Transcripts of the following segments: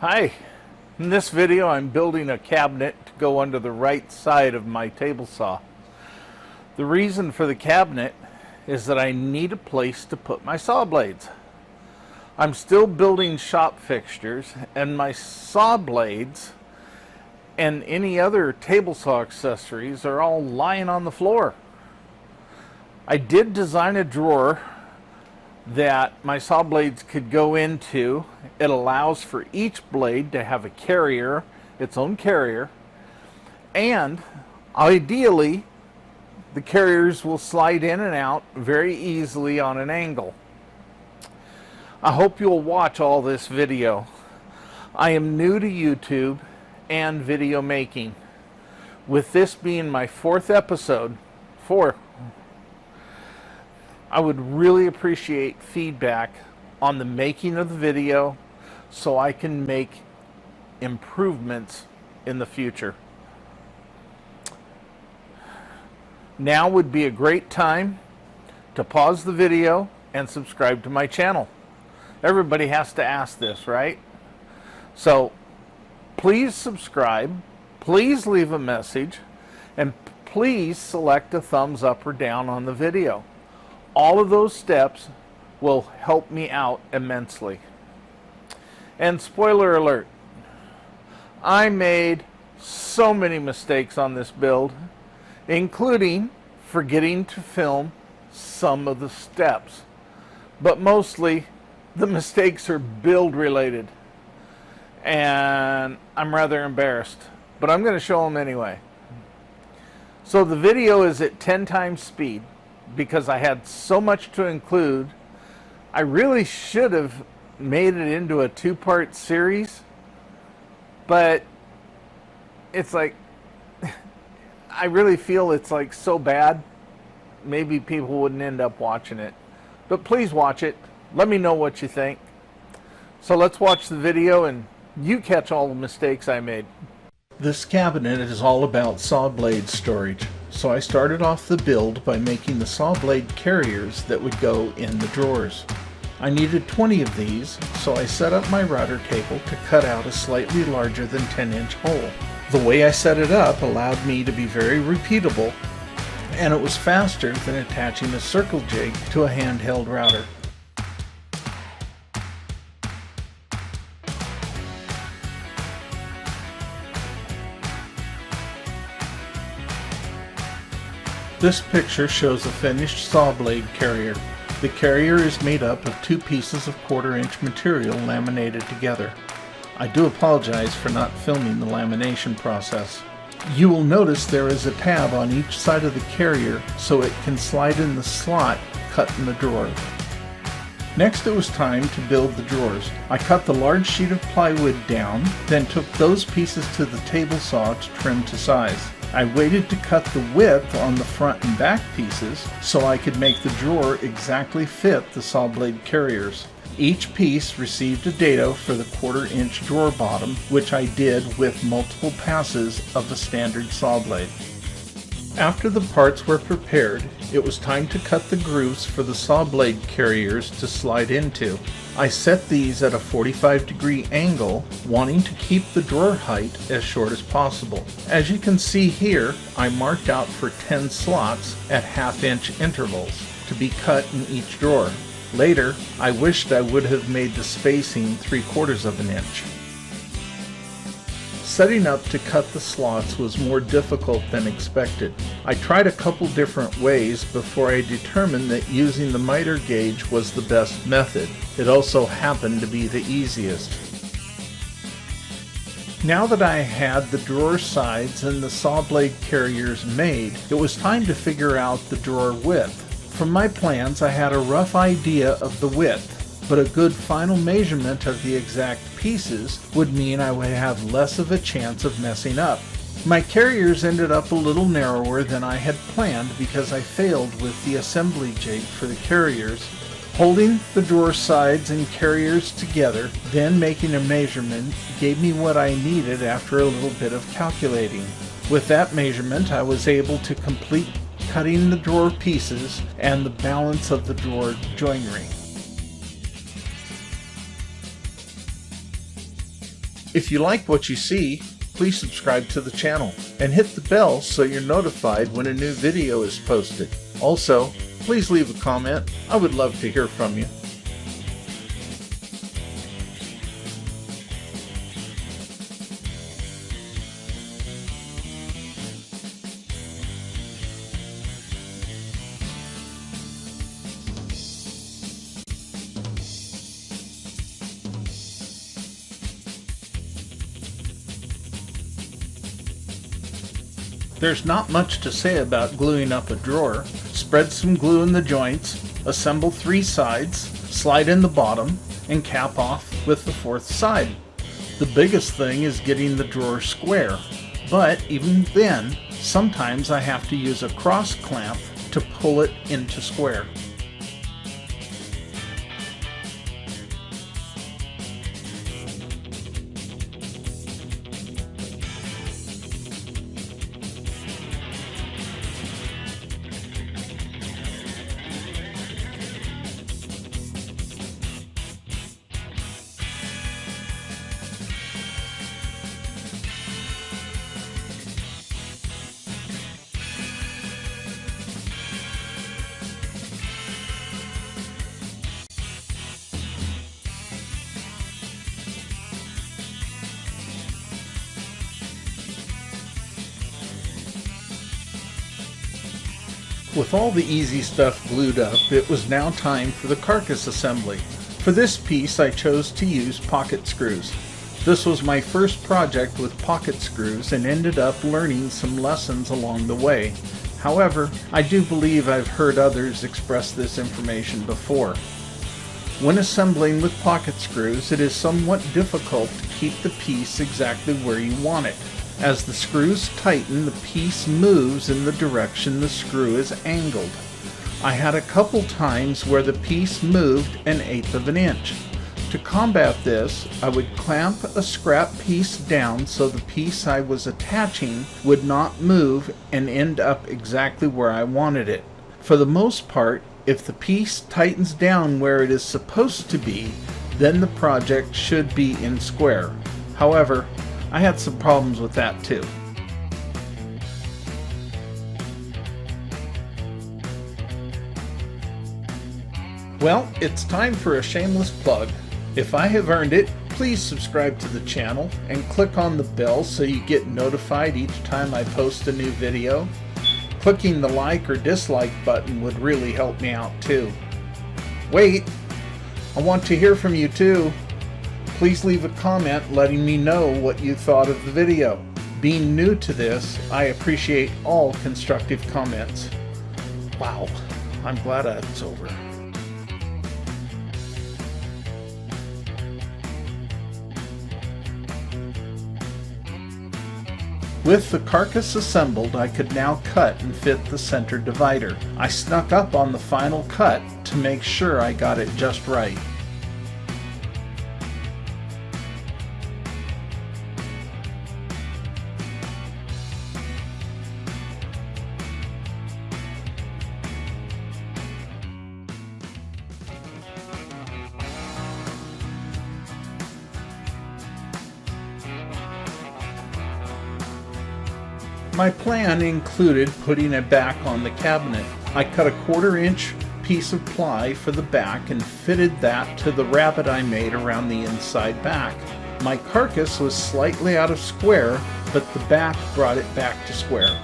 Hi, in this video I'm building a cabinet to go under the right side of my table saw. The reason for the cabinet is that I need a place to put my saw blades. I'm still building shop fixtures, and my saw blades and any other table saw accessories are all lying on the floor. I did design a drawer that my saw blades could go into. It allows for each blade to have a carrier, its own carrier, and ideally the carriers will slide in and out very easily on an angle. I hope you'll watch all this video. I am new to YouTube and video making. With this being my fourth episode, I would really appreciate feedback on the making of the video so I can make improvements in the future. Now would be a great time to pause the video and subscribe to my channel. Everybody has to ask this, right? So please subscribe, please leave a message, and please select a thumbs up or down on the video. All of those steps will help me out immensely. And spoiler alert, I made so many mistakes on this build, including forgetting to film some of the steps. But mostly the mistakes are build related, and I'm rather embarrassed, but I'm going to show them anyway. So the video is at 10 times speed because I had so much to include. I really should have made it into a two-part series, but it's like, I really feel it's like so bad, maybe people wouldn't end up watching it. But please watch it. Let me know what you think. So let's watch the video and you catch all the mistakes I made. This cabinet is all about saw blade storage. So I started off the build by making the saw blade carriers that would go in the drawers. I needed 20 of these, so I set up my router table to cut out a slightly larger than 10-inch hole. The way I set it up allowed me to be very repeatable, and it was faster than attaching a circle jig to a handheld router. This picture shows a finished saw blade carrier. The carrier is made up of two pieces of 1/4-inch material laminated together. I do apologize for not filming the lamination process. You will notice there is a tab on each side of the carrier so it can slide in the slot cut in the drawer. Next it was time to build the drawers. I cut the large sheet of plywood down, then took those pieces to the table saw to trim to size. I waited to cut the width on the front and back pieces so I could make the drawer exactly fit the saw blade carriers. Each piece received a dado for the 1/4-inch drawer bottom, which I did with multiple passes of the standard saw blade. After the parts were prepared, it was time to cut the grooves for the saw blade carriers to slide into. I set these at a 45-degree angle, wanting to keep the drawer height as short as possible. As you can see here, I marked out for 10 slots at 1/2-inch intervals to be cut in each drawer. Later, I wished I would have made the spacing 3/4 of an inch. Setting up to cut the slots was more difficult than expected. I tried a couple different ways before I determined that using the miter gauge was the best method. It also happened to be the easiest. Now that I had the drawer sides and the saw blade carriers made, it was time to figure out the drawer width. From my plans, I had a rough idea of the width, but a good final measurement of the exact pieces would mean I would have less of a chance of messing up. My carriers ended up a little narrower than I had planned because I failed with the assembly jig for the carriers. Holding the drawer sides and carriers together, then making a measurement, gave me what I needed after a little bit of calculating. With that measurement, I was able to complete cutting the drawer pieces and the balance of the drawer joinery. If you like what you see, please subscribe to the channel and hit the bell so you're notified when a new video is posted. Also, please leave a comment. I would love to hear from you. There's not much to say about gluing up a drawer. Spread some glue in the joints, assemble 3 sides, slide in the bottom, and cap off with the 4th side. The biggest thing is getting the drawer square, but even then, sometimes I have to use a cross clamp to pull it into square. With all the easy stuff glued up, it was now time for the carcass assembly. For this piece, I chose to use pocket screws. This was my first project with pocket screws and ended up learning some lessons along the way. However, I do believe I've heard others express this information before. When assembling with pocket screws, it is somewhat difficult to keep the piece exactly where you want it. As the screws tighten, the piece moves in the direction the screw is angled. I had a couple times where the piece moved 1/8 of an inch. To combat this, I would clamp a scrap piece down so the piece I was attaching would not move and end up exactly where I wanted it. For the most part, if the piece tightens down where it is supposed to be, then the project should be in square. However, I had some problems with that too. Well, it's time for a shameless plug. If I have earned it, please subscribe to the channel and click on the bell so you get notified each time I post a new video. Clicking the like or dislike button would really help me out too. Wait, I want to hear from you too. Please leave a comment letting me know what you thought of the video. Being new to this, I appreciate all constructive comments. Wow, I'm glad it's over. With the carcass assembled, I could now cut and fit the center divider. I snuck up on the final cut to make sure I got it just right. My plan included putting a back on the cabinet. I cut a 1/4 inch piece of ply for the back and fitted that to the rabbet I made around the inside back. My carcass was slightly out of square, but the back brought it back to square.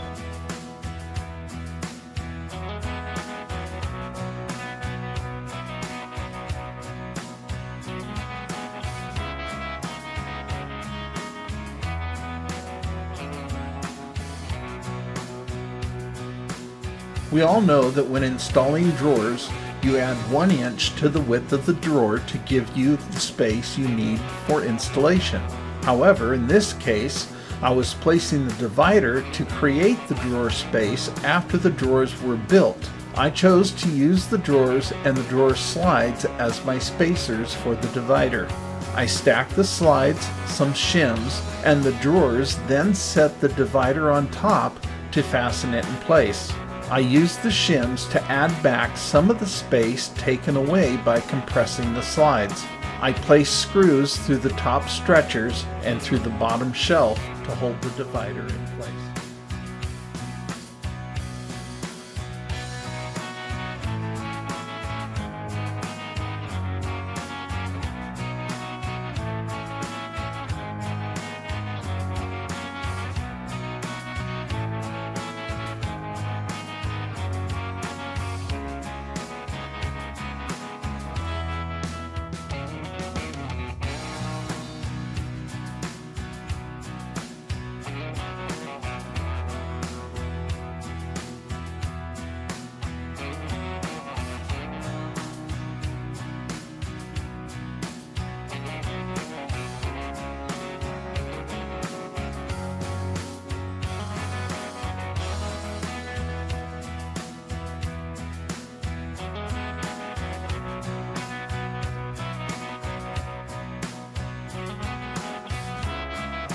We all know that when installing drawers, you add 1 inch to the width of the drawer to give you the space you need for installation. However, in this case, I was placing the divider to create the drawer space after the drawers were built. I chose to use the drawers and the drawer slides as my spacers for the divider. I stacked the slides, some shims, and the drawers, then set the divider on top to fasten it in place. I used the shims to add back some of the space taken away by compressing the slides. I place screws through the top stretchers and through the bottom shelf to hold the divider in place.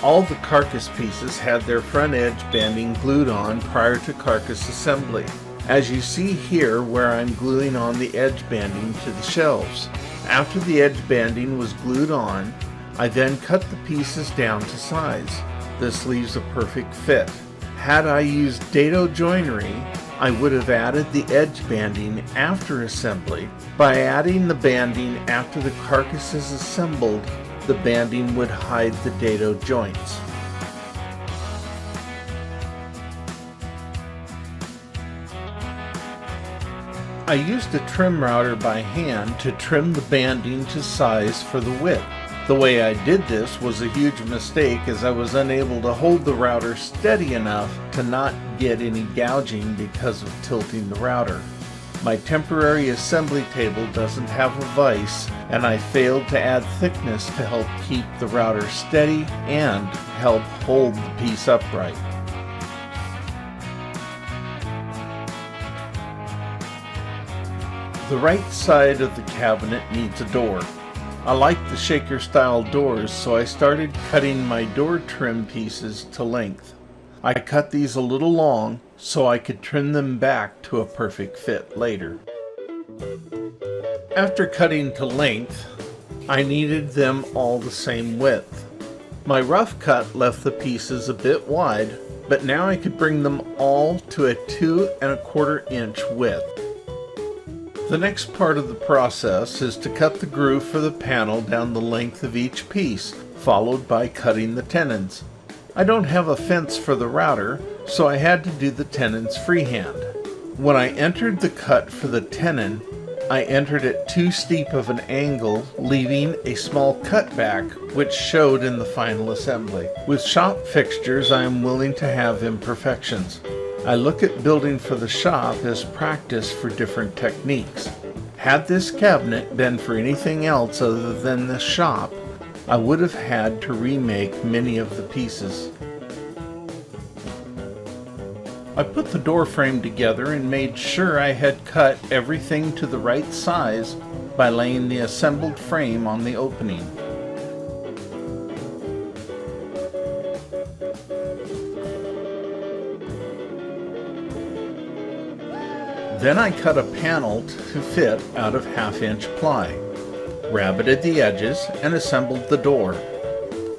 All the carcass pieces had their front edge banding glued on prior to carcass assembly, as you see here where I'm gluing on the edge banding to the shelves. After the edge banding was glued on, I then cut the pieces down to size. This leaves a perfect fit. Had I used dado joinery, I would have added the edge banding after assembly. By adding the banding after the carcass is assembled, the banding would hide the dado joints. I used a trim router by hand to trim the banding to size for the width. The way I did this was a huge mistake, as I was unable to hold the router steady enough to not get any gouging because of tilting the router. My temporary assembly table doesn't have a vise, and I failed to add thickness to help keep the router steady and help hold the piece upright. The right side of the cabinet needs a door. I like the shaker style doors, so I started cutting my door trim pieces to length. I cut these a little long so I could trim them back to a perfect fit later. After cutting to length, I needed them all the same width. My rough cut left the pieces a bit wide, but now I could bring them all to a 2 1/4 inch width. The next part of the process is to cut the groove for the panel down the length of each piece, followed by cutting the tenons. I don't have a fence for the router, so I had to do the tenons freehand. When I entered the cut for the tenon, I entered at too steep of an angle, leaving a small cutback, which showed in the final assembly. With shop fixtures, I am willing to have imperfections. I look at building for the shop as practice for different techniques. Had this cabinet been for anything else other than the shop, I would have had to remake many of the pieces. I put the door frame together and made sure I had cut everything to the right size by laying the assembled frame on the opening. Then I cut a panel to fit out of 1/2 inch ply, rabbited the edges, and assembled the door.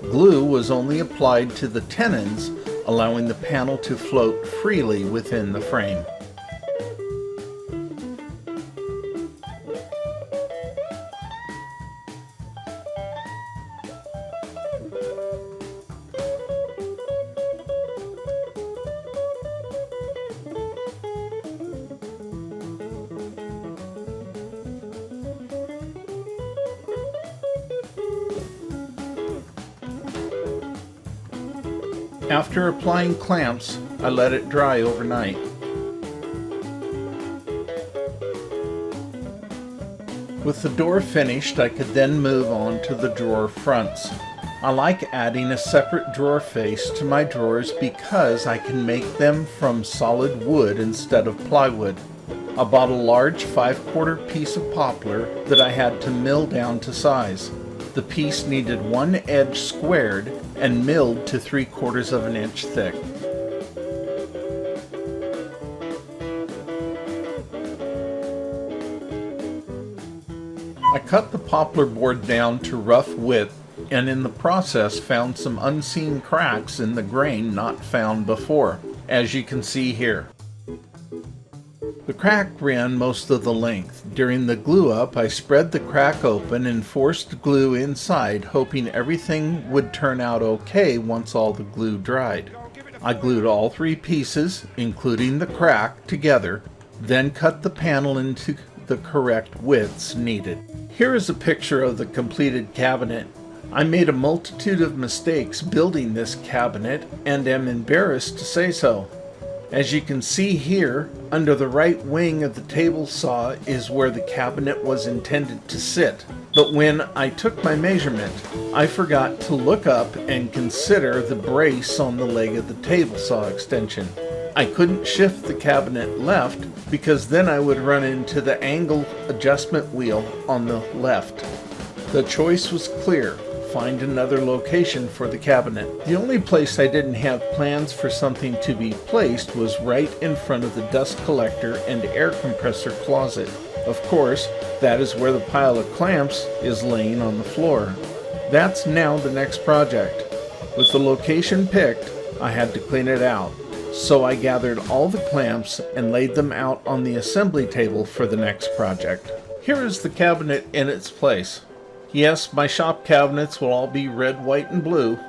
Glue was only applied to the tenons, allowing the panel to float freely within the frame. After applying clamps, I let it dry overnight. With the door finished, I could then move on to the drawer fronts. I like adding a separate drawer face to my drawers because I can make them from solid wood instead of plywood. I bought a large 5/4 piece of poplar that I had to mill down to size. The piece needed one edge squared and milled to 3/4 of an inch thick. I cut the poplar board down to rough width and in the process found some unseen cracks in the grain not found before, as you can see here. The crack ran most of the length. During the glue up, I spread the crack open and forced glue inside, hoping everything would turn out okay once all the glue dried. I glued all 3 pieces, including the crack, together, then cut the panel into the correct widths needed. Here is a picture of the completed cabinet. I made a multitude of mistakes building this cabinet and am embarrassed to say so. As you can see here, under the right wing of the table saw is where the cabinet was intended to sit. But when I took my measurement, I forgot to look up and consider the brace on the leg of the table saw extension. I couldn't shift the cabinet left because then I would run into the angle adjustment wheel on the left. The choice was clear. Find another location for the cabinet. The only place I didn't have plans for something to be placed was right in front of the dust collector and air compressor closet. Of course, that is where the pile of clamps is laying on the floor. That's now the next project. With the location picked, I had to clean it out. So I gathered all the clamps and laid them out on the assembly table for the next project. Here is the cabinet in its place. Yes, my shop cabinets will all be red, white, and blue.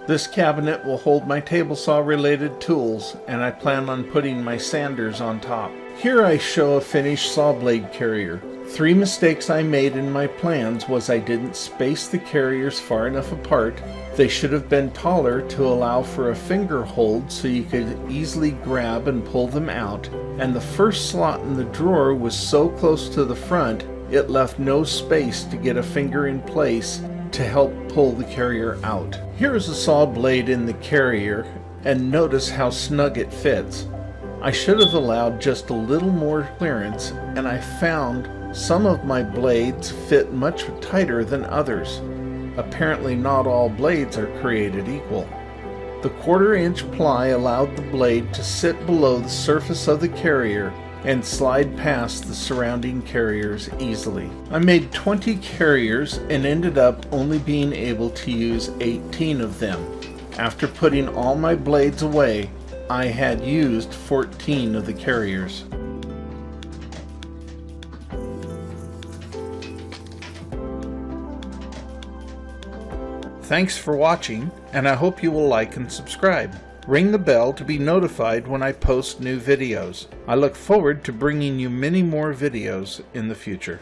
This cabinet will hold my table saw related tools, and I plan on putting my sanders on top. Here I show a finished saw blade carrier. 3 mistakes I made in my plans was I didn't space the carriers far enough apart. They should have been taller to allow for a finger hold so you could easily grab and pull them out, and the first slot in the drawer was so close to the front it left no space to get a finger in place to help pull the carrier out. Here is a saw blade in the carrier, and notice how snug it fits. I should have allowed just a little more clearance, and I found some of my blades fit much tighter than others. Apparently not all blades are created equal. The 1/4-inch ply allowed the blade to sit below the surface of the carrier and slide past the surrounding carriers easily. I made 20 carriers and ended up only being able to use 18 of them. After putting all my blades away, I had used 14 of the carriers. Thanks for watching, and I hope you will like and subscribe. Ring the bell to be notified when I post new videos. I look forward to bringing you many more videos in the future.